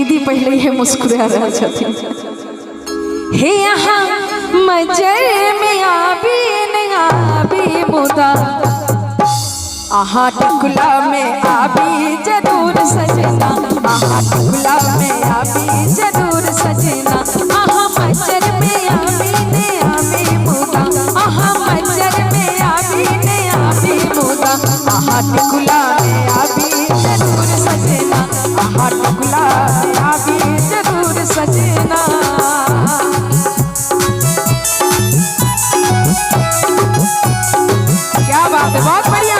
दीदी पहले ही मुस्कुरा रहा छथि। हे यहाँ मजर में आबी न आबी मुदा, आहा टुकला में आबी जरूर सजना, आहा टुकला में आबी जरूर सजना। आहा मजर में आबी ने आबी मुदा, आहा मजर में आबी ने आबी मुदा, आहा टुकला में आबी जरूर सजना, आहा टुकला में आबी जरूर सजना। क्या बात है, बहुत बढ़िया।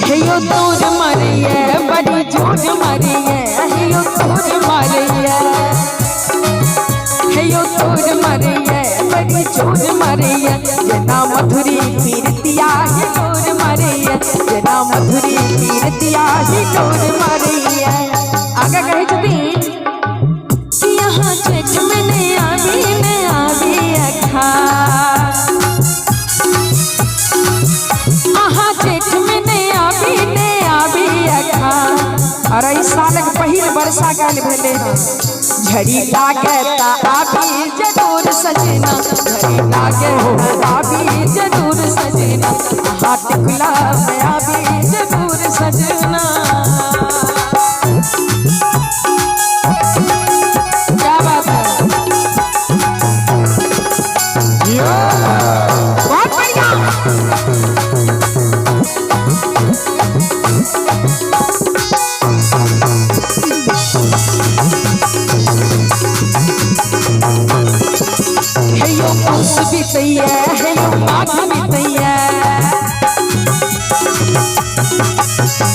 हेयो दूर मरिए बड़ी झूठ मरिए, हेयो दूर मरिए, हेयो दूर मरिए बड़ी झूठ मरिए। जना मधुरी पीरतिया ही दूर मरिए, जना मधुरी पीरतिया ही दूर मरिए। आगे कहे छथिन कि यहाँ चेक में ने आवी अखा, आहा चेक में ने आवी अखा। और इस साल पहिल वर्षा काल भेले हैं, झड़ी लागे ता आबी जरूर सजना, झड़ी लागे ता आबी जरूर सजना, आहा टुकला में आबी जरूर सजना। क्या बात है, बहुत बढ़िया। हेयो पूस बीतैया, हेयो माघ बीतैया,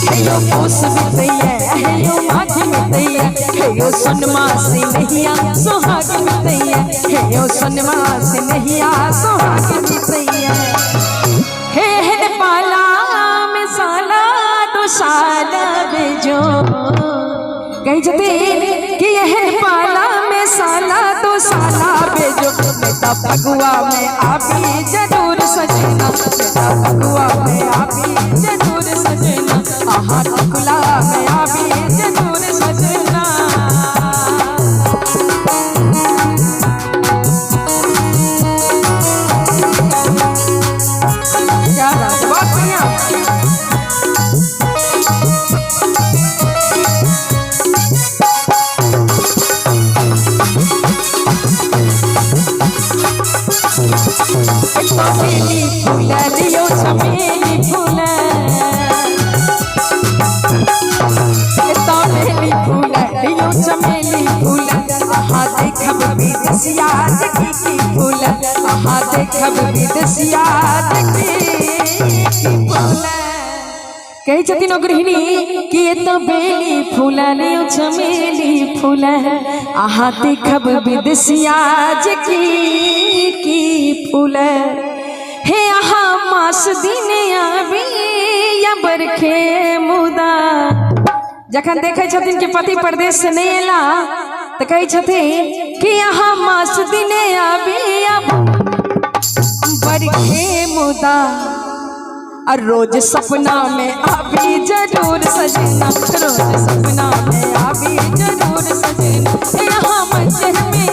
हेयो पूस बीतैया, हेयो माघ बीतैया, हेयो सोनमा से नहिया सोहाग बीतैया, हेयो सोनमा से नहिया सोहाग बीतैया। हे हेन पाला में साला तो साला बेजो, कही छथिन कि यह पाला में साला तो साला बेजो। बेटा फगुआ में आबी जरूर सजना, बेटा फगुआ में आबी जरूर सजना, आहा टुकला में आबी जरूर सजना। क्या बात, बहुत बढ़िया। चमेली फूल लियो चमेली फूल, चमेली फूल लियो चमेली फूल, आहा देखब विदेशिया देखी की फूल, आहा देखब विदेशिया देखी की फूल। कही छथिन ओ गृहिणी कि ये तो बेली फूल लियो चमेली फूल, आहा देखब विदेशिया की फूल। हे आहा मास दिन आबी या बरखे मुदा, जखन देखे छथिन कि पति प्रदेश से नहीं एला तो कहे छथिन कि यहाँ मास दिन आबी या बरखे मुदा, और रोज सपना में आबी जरूर सजना, रोज सपना में आबी जरूर सजना। यहाँ मंजर में